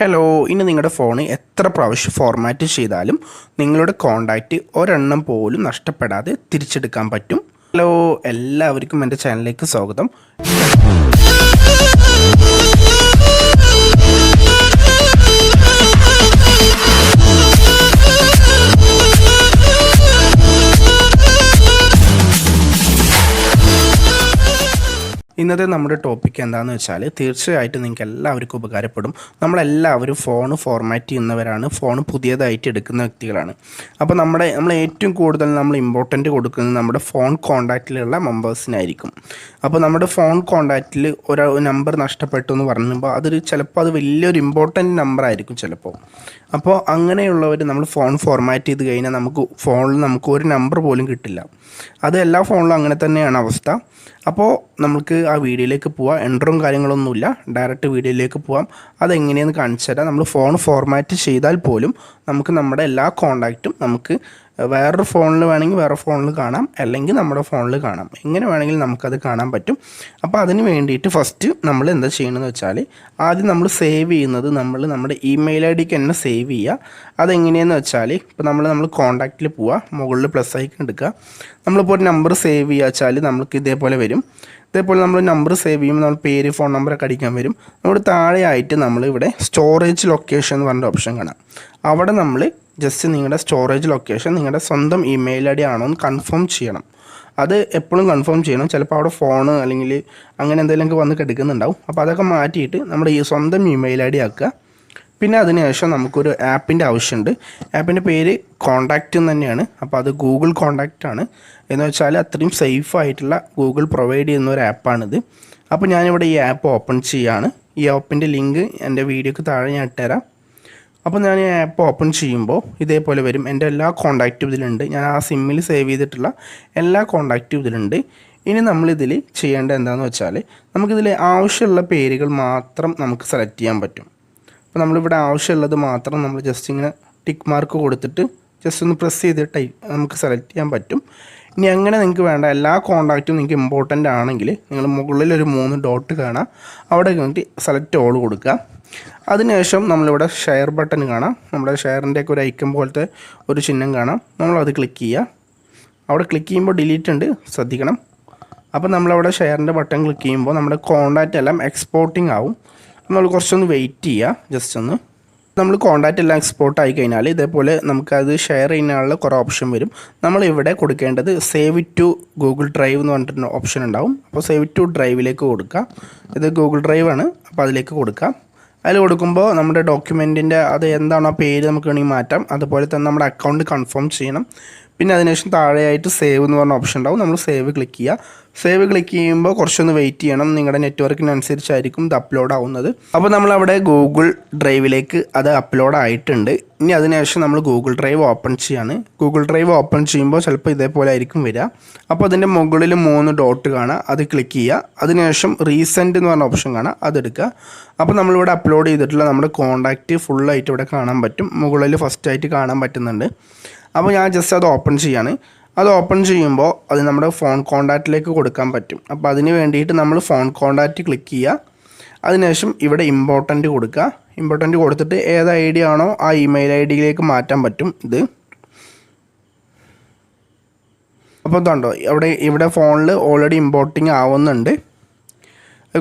Hello, ഇനി നിങ്ങളുടെ phone എത്ര പ്രാവശ്യം ഫോർമാറ്റ് ചെയ്താലും നിങ്ങളുടെ കോൺടാക്റ്റ് ഒരെണ്ണം പോലും നഷ്ടപ്പെടാതെ തിരിച്ചെടുക്കാൻ പറ്റും. ഹലോ, എല്ലാവർക്കും എൻ്റെ ചാനലിലേക്ക് സ്വാഗതം. ഇന്നത്തെ നമ്മുടെ ടോപ്പിക്ക് എന്താണെന്ന് വെച്ചാൽ തീർച്ചയായിട്ടും നിങ്ങൾക്ക് എല്ലാവർക്കും ഉപകാരപ്പെടും. നമ്മളെല്ലാവരും ഫോൺ ഫോർമാറ്റ് ചെയ്യുന്നവരാണ്, ഫോൺ പുതിയതായിട്ട് എടുക്കുന്ന വ്യക്തികളാണ്. അപ്പോൾ നമ്മൾ ഏറ്റവും കൂടുതൽ നമ്മൾ ഇമ്പോർട്ടൻ്റ് കൊടുക്കുന്നത് നമ്മുടെ ഫോൺ കോൺടാക്റ്റിലുള്ള മെമ്പേഴ്സിനായിരിക്കും. അപ്പോൾ നമ്മുടെ ഫോൺ കോൺടാക്റ്റിൽ ഒരു നമ്പർ നഷ്ടപ്പെട്ടു എന്ന് പറയുമ്പോൾ ചിലപ്പോൾ അത് വലിയൊരു ഇമ്പോർട്ടൻ്റ് നമ്പർ ആയിരിക്കും ചിലപ്പോൾ. അപ്പോൾ അങ്ങനെയുള്ളവർ നമ്മൾ ഫോൺ ഫോർമാറ്റ് ചെയ്ത് കഴിഞ്ഞാൽ നമുക്ക് ഒരു നമ്പർ പോലും കിട്ടില്ല. അത് എല്ലാ ഫോണിലും അങ്ങനെ തന്നെയാണ് അവസ്ഥ. അപ്പോൾ നമുക്ക് ആ വീഡിയോയിലേക്ക് പോവാം. എൻട്രും കാര്യങ്ങളൊന്നുമില്ല, ഡയറക്റ്റ് വീഡിയോയിലേക്ക് പോവാം. അതെങ്ങനെയെന്ന് കാണിച്ചു തരാം. നമ്മൾ ഫോൺ ഫോർമാറ്റ് ചെയ്താൽ പോലും നമുക്ക് നമ്മുടെ എല്ലാ കോൺടാക്റ്റും നമുക്ക് വേറൊരു ഫോണിൽ വേണമെങ്കിൽ വേറെ ഫോണിൽ കാണാം, അല്ലെങ്കിൽ നമ്മുടെ ഫോണിൽ കാണാം. എങ്ങനെ വേണമെങ്കിലും നമുക്കത് കാണാൻ പറ്റും. അപ്പോൾ അതിന് വേണ്ടിയിട്ട് ഫസ്റ്റ് നമ്മൾ എന്താ ചെയ്യണമെന്ന് വെച്ചാൽ ആദ്യം നമ്മൾ സേവ് ചെയ്യുന്നത് നമ്മുടെ ഇമെയിൽ ഐ ഡിക്ക് തന്നെ സേവ് ചെയ്യുക. അതെങ്ങനെയെന്ന് വെച്ചാൽ ഇപ്പോൾ നമ്മൾ കോൺടാക്റ്റിൽ പോവുക, മുകളിൽ പ്ലസ് ഐക്കൺ എടുക്കുക. നമ്മളിപ്പോൾ ഒരു നമ്പർ സേവ് ചെയ്യുക വെച്ചാൽ നമുക്ക് ഇതേപോലെ വരും. ഇതേപോലെ നമ്മൾ നമ്പർ സേവ് ചെയ്യുമ്പോൾ നമ്മൾ പേര്, ഫോൺ നമ്പറൊക്കെ അടിക്കാൻ വരും. നമ്മുടെ താഴെയായിട്ട് നമ്മളിവിടെ സ്റ്റോറേജ് ലൊക്കേഷൻ എന്ന് പറഞ്ഞ ഓപ്ഷൻ കാണാം. അവിടെ നമ്മൾ ജസ്റ്റ് നിങ്ങളുടെ സ്റ്റോറേജ് ലൊക്കേഷൻ നിങ്ങളുടെ സ്വന്തം ഇമെയിൽ ഐ ഡി ആണോ എന്ന് കൺഫേം ചെയ്യണം. അത് എപ്പോഴും കൺഫേം ചെയ്യണം. ചിലപ്പോൾ അവിടെ ഫോണ് അല്ലെങ്കിൽ അങ്ങനെ എന്തെങ്കിലുമൊക്കെ വന്ന് കിടക്കുന്നുണ്ടാവും. അപ്പോൾ അതൊക്കെ മാറ്റിയിട്ട് നമ്മുടെ ഈ സ്വന്തം ഇമെയിൽ ഐ ഡി ആക്കുക. പിന്നെ അതിനുശേഷം നമുക്കൊരു ആപ്പിൻ്റെ ആവശ്യമുണ്ട്. ആപ്പിൻ്റെ പേര് കോൺടാക്റ്റ് എന്ന് തന്നെയാണ്. അപ്പോൾ അത് ഗൂഗിൾ കോൺടാക്റ്റ് ആണ്. എന്ന് വെച്ചാൽ അത്രയും സേഫ് ആയിട്ടുള്ള ഗൂഗിൾ പ്രൊവൈഡ് ചെയ്യുന്ന ഒരു ആപ്പാണിത്. അപ്പോൾ ഞാനിവിടെ ഈ ആപ്പ് ഓപ്പൺ ചെയ്യുകയാണ്. ഈ ആപ്പിൻ്റെ ലിങ്ക് എൻ്റെ വീഡിയോക്ക് താഴെ ഞാൻ ഇട്ടുതരാം. അപ്പോൾ ഞാൻ ഈ ആപ്പ് ഓപ്പൺ ചെയ്യുമ്പോൾ ഇതേപോലെ വരും. എൻ്റെ എല്ലാ കോൺടാക്റ്റും ഇതിലുണ്ട്. ഞാൻ ആ സിമ്മിൽ സേവ് ചെയ്തിട്ടുള്ള എല്ലാ കോൺടാക്റ്റും ഇതിലുണ്ട്. ഇനി നമ്മളിതിൽ ചെയ്യേണ്ടത് എന്താണെന്ന് വെച്ചാൽ നമുക്കിതിൽ ആവശ്യമുള്ള പേരുകൾ മാത്രം നമുക്ക് സെലക്ട് ചെയ്യാൻ പറ്റും. അപ്പോൾ നമ്മളിവിടെ ആവശ്യമുള്ളത് മാത്രം നമ്മൾ ജസ്റ്റ് ഇങ്ങനെ ടിക്ക് മാർക്ക് കൊടുത്തിട്ട് ജസ്റ്റ് ഒന്ന് പ്രസ് ചെയ്തിട്ട് നമുക്ക് സെലക്ട് ചെയ്യാൻ പറ്റും. ഇനി അങ്ങനെ നിങ്ങൾക്ക് വേണ്ട എല്ലാ കോൺടാക്റ്റും നിങ്ങൾക്ക് ഇമ്പോർട്ടൻ്റ് ആണെങ്കിൽ നിങ്ങൾ മുകളിലൊരു 3 ഡോട്ട് കാണാം. അവിടെ കണ്ടിട്ട് സെലക്ട് ഓൾ കൊടുക്കുക. അതിനുശേഷം നമ്മളിവിടെ ഷെയർ ബട്ടൺ കാണാം. നമ്മുടെ ഷെയറിൻ്റെയൊക്കെ ഒരു ഐക്കൺ പോലത്തെ ഒരു ചിഹ്നം കാണാം. നമ്മളത് ക്ലിക്ക് ചെയ്യുക. അവിടെ ക്ലിക്ക് ചെയ്യുമ്പോൾ ഡിലീറ്റ് ഉണ്ട്, ശ്രദ്ധിക്കണം. അപ്പോൾ നമ്മളവിടെ ഷെയറിൻ്റെ ബട്ടൺ ക്ലിക്ക് ചെയ്യുമ്പോൾ നമ്മുടെ കോൺടാക്റ്റ് എല്ലാം എക്സ്പോർട്ടിങ് ആവും. നമ്മൾ കുറച്ചൊന്ന് വെയിറ്റ് ചെയ്യുക. ജസ്റ്റ് ഒന്ന് നമ്മൾ കോൺടാക്റ്റ് എല്ലാം എക്സ്പോർട്ട് ആയി കഴിഞ്ഞാൽ ഇതേപോലെ നമുക്കത് ഷെയർ ചെയ്യാനുള്ള കുറേ ഓപ്ഷൻ വരും. നമ്മളിവിടെ കൊടുക്കേണ്ടത് സേവ് ടു ഗൂഗിൾ ഡ്രൈവ് എന്ന് പറഞ്ഞിട്ടൊരു ഓപ്ഷൻ ഉണ്ടാവും. അപ്പോൾ സേവ് ടു ഡ്രൈവിലേക്ക് കൊടുക്കുക. ഇത് ഗൂഗിൾ ഡ്രൈവ് ആണ്. അപ്പോൾ അതിലേക്ക് കൊടുക്കാം. അതിൽ കൊടുക്കുമ്പോൾ നമ്മുടെ ഡോക്യുമെൻറ്റിൻ്റെ അത് എന്താണോ പേര് നമുക്ക് വേണമെങ്കിൽ മാറ്റാം. അതുപോലെ തന്നെ നമ്മുടെ അക്കൗണ്ട് കൺഫേം ചെയ്യണം. പിന്നെ അതിനുശേഷം താഴെയായിട്ട് സേവ് എന്ന് പറഞ്ഞ ഓപ്ഷൻ ഉണ്ടാവും. നമ്മൾ സേവ് ക്ലിക്ക് ചെയ്യുക. സേവ് ക്ലിക്ക് ചെയ്യുമ്പോൾ കുറച്ചൊന്ന് വെയിറ്റ് ചെയ്യണം. നിങ്ങളുടെ നെറ്റ്വർക്കിനനുസരിച്ചായിരിക്കും ഇത് അപ്ലോഡ് ആവുന്നത്. അപ്പോൾ നമ്മളവിടെ ഗൂഗിൾ ഡ്രൈവിലേക്ക് അത് അപ്ലോഡ് ആയിട്ടുണ്ട്. ഇനി അതിനുശേഷം നമ്മൾ ഗൂഗിൾ ഡ്രൈവ് ഓപ്പൺ ചെയ്യാണ്. ഗൂഗിൾ ഡ്രൈവ് ഓപ്പൺ ചെയ്യുമ്പോൾ ചിലപ്പോൾ ഇതേപോലെ ആയിരിക്കും വരിക. അപ്പോൾ അതിൻ്റെ മുകളിൽ 3 ഡോട്ട് കാണാം. അത് ക്ലിക്ക് ചെയ്യുക. അതിനുശേഷം റീസെൻറ്റ് എന്ന് പറഞ്ഞ ഓപ്ഷൻ കാണാം. അതെടുക്കുക. അപ്പോൾ നമ്മളിവിടെ അപ്ലോഡ് ചെയ്തിട്ടുള്ള നമ്മുടെ കോൺടാക്റ്റ് ഫുള്ളായിട്ട് ഇവിടെ കാണാൻ പറ്റും. മുകളിൽ ഫസ്റ്റായിട്ട് കാണാൻ പറ്റുന്നുണ്ട്. അപ്പോൾ ഞാൻ ജസ്റ്റ് അത് ഓപ്പൺ ചെയ്യാണ്. അത് ഓപ്പൺ ചെയ്യുമ്പോൾ അത് നമ്മുടെ ഫോൺ കോൺടാക്റ്റിലേക്ക് കൊടുക്കാൻ പറ്റും. അപ്പോൾ അതിന് വേണ്ടിയിട്ട് നമ്മൾ ഫോൺ കോൺടാക്റ്റ് ക്ലിക്ക് ചെയ്യുക. അതിനുശേഷം ഇവിടെ ഇമ്പോർട്ടൻ്റ് കൊടുക്കുക. ഇമ്പോർട്ടൻ്റ് കൊടുത്തിട്ട് ഏത് ഐ ഡി ആണോ ആ ഇമെയിൽ ഐ ഡിയിലേക്ക് മാറ്റാൻ പറ്റും ഇത്. അപ്പോൾ ഇതുണ്ടോ ഇവിടെ ഫോണിൽ ഓൾറെഡി ഇമ്പോർട്ടിങ് ആവുന്നുണ്ട്.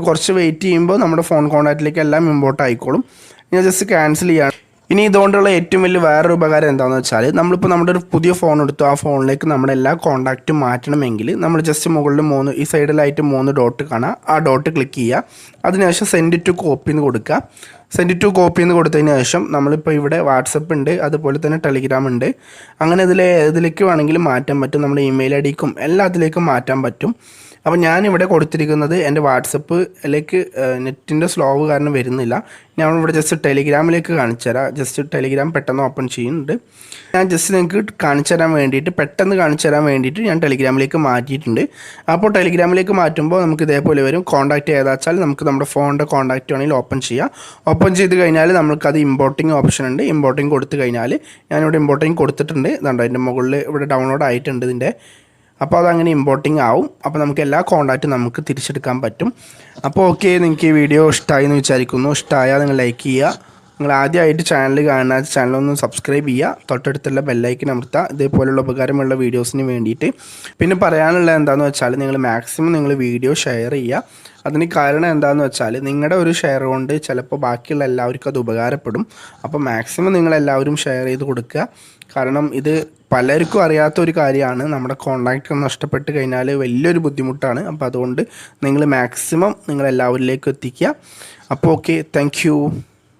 കുറച്ച് വെയിറ്റ് ചെയ്യുമ്പോൾ നമ്മുടെ ഫോൺ കോൺടാക്റ്റിലേക്ക് എല്ലാം ഇമ്പോർട്ട് ആയിക്കോളും. ഞാൻ ജസ്റ്റ് ക്യാൻസൽ ചെയ്യാണ്. ഇനി ഇതുകൊണ്ടുള്ള ഏറ്റവും വലിയ വേറൊരു ഉപകാരം എന്താണെന്ന് വെച്ചാൽ നമ്മളിപ്പോൾ നമ്മുടെ ഒരു പുതിയ ഫോൺ എടുത്തു, ആ ഫോണിലേക്ക് നമ്മുടെ എല്ലാ കോൺടാക്റ്റും മാറ്റണമെങ്കിൽ നമ്മൾ ജസ്റ്റ് മുകളിൽ ഈ സൈഡിലായിട്ട് 3 ഡോട്ട് കാണാം. ആ ഡോട്ട് ക്ലിക്ക് ചെയ്യുക. അതിനുശേഷം സെൻഡ് ടു കോപ്പി എന്ന് കൊടുക്കുക. സെൻഡ് ടു കോപ്പി എന്ന് കൊടുത്തതിന് ശേഷം നമ്മളിപ്പോൾ ഇവിടെ വാട്സപ്പ് ഉണ്ട്, അതുപോലെ തന്നെ ടെലിഗ്രാം ഉണ്ട്. അങ്ങനെ ഇതിലേക്ക് വേണമെങ്കിൽ മാറ്റാൻ പറ്റും. നമ്മുടെ ഇമെയിൽ ഐ ഡിക്കും എല്ലാത്തിലേക്കും മാറ്റാൻ പറ്റും. അപ്പോൾ ഞാനിവിടെ കൊടുത്തിരിക്കുന്നത് എൻ്റെ വാട്സപ്പിലേക്ക് നെറ്റിൻ്റെ സ്ലോവ് കാരണം വരുന്നില്ല. ഞാനിവിടെ ജസ്റ്റ് ടെലിഗ്രാമിലേക്ക് കാണിച്ചു തരാം. ജസ്റ്റ് ടെലിഗ്രാം പെട്ടെന്ന് ഓപ്പൺ ചെയ്യുന്നുണ്ട്. ഞാൻ ജസ്റ്റ് നിങ്ങൾക്ക് കാണിച്ചു തരാൻ വേണ്ടിയിട്ട് പെട്ടെന്ന് കാണിച്ചു തരാൻ വേണ്ടിയിട്ട് ഞാൻ ടെലിഗ്രാമിലേക്ക് മാറ്റിയിട്ടുണ്ട്. അപ്പോൾ ടെലിഗ്രാമിലേക്ക് മാറ്റുമ്പോൾ നമുക്ക് ഇതേപോലെ വരും. കോൺടാക്റ്റ് ഏതാച്ചാൽ നമുക്ക് നമ്മുടെ ഫോണിൻ്റെ കോൺടാക്റ്റ് വേണമെങ്കിൽ ഓപ്പൺ ചെയ്യാം. ഓപ്പൺ ചെയ്ത് കഴിഞ്ഞാൽ നമുക്കത് ഇമ്പോർട്ടിങ് ഓപ്ഷൻ ഉണ്ട്. ഇമ്പോർട്ടിങ് കൊടുത്തു കഴിഞ്ഞാൽ ഞാനിവിടെ ഇമ്പോർട്ടിങ് കൊടുത്തിട്ടുണ്ട്. ഇതുണ്ട് അതിൻ്റെ മുകളിൽ ഇവിടെ ഡൗൺലോഡ് ആയിട്ടുണ്ട് ഇതിൻ്റെ. അപ്പോൾ അതങ്ങനെ ഇമ്പോർട്ടിങ് ആവും. അപ്പോൾ നമുക്ക് എല്ലാ കോൺടാക്റ്റും നമുക്ക് തിരിച്ചെടുക്കാൻ പറ്റും. അപ്പോൾ ഓക്കെ, നിങ്ങൾക്ക് ഈ വീഡിയോ ഇഷ്ടമായി എന്ന് വിചാരിക്കുന്നു. ഇഷ്ടമായാൽ നിങ്ങൾ ലൈക്ക് ചെയ്യുക. നിങ്ങൾ ആദ്യമായിട്ട് ചാനൽ കാണുന്ന ചാനലൊന്ന് സബ്സ്ക്രൈബ് ചെയ്യുക, തൊട്ടടുത്തുള്ള ബെല്ലൈക്കൻ അമർത്തുക ഇതേപോലുള്ള ഉപകാരമുള്ള വീഡിയോസിന് വേണ്ടിയിട്ട്. പിന്നെ പറയാനുള്ളത് എന്താണെന്ന് വെച്ചാൽ നിങ്ങൾ മാക്സിമം നിങ്ങൾ വീഡിയോ ഷെയർ ചെയ്യുക. അതിന് കാരണം എന്താണെന്ന് വെച്ചാൽ നിങ്ങളുടെ ഒരു ഷെയർ കൊണ്ട് ചിലപ്പോൾ ബാക്കിയുള്ള എല്ലാവർക്കും അത് ഉപകാരപ്പെടും. അപ്പോൾ മാക്സിമം നിങ്ങളെല്ലാവരും ഷെയർ ചെയ്ത് കൊടുക്കുക. കാരണം ഇത് പലർക്കും അറിയാത്തൊരു കാര്യമാണ്. നമ്മുടെ കോൺടാക്റ്റ് നഷ്ടപ്പെട്ട് കഴിഞ്ഞാൽ വലിയൊരു ബുദ്ധിമുട്ടാണ്. അപ്പോൾ അതുകൊണ്ട് നിങ്ങൾ മാക്സിമം നിങ്ങളെല്ലാവരിലേക്കും എത്തിക്കുക. അപ്പോൾ ഓക്കെ, താങ്ക് യു.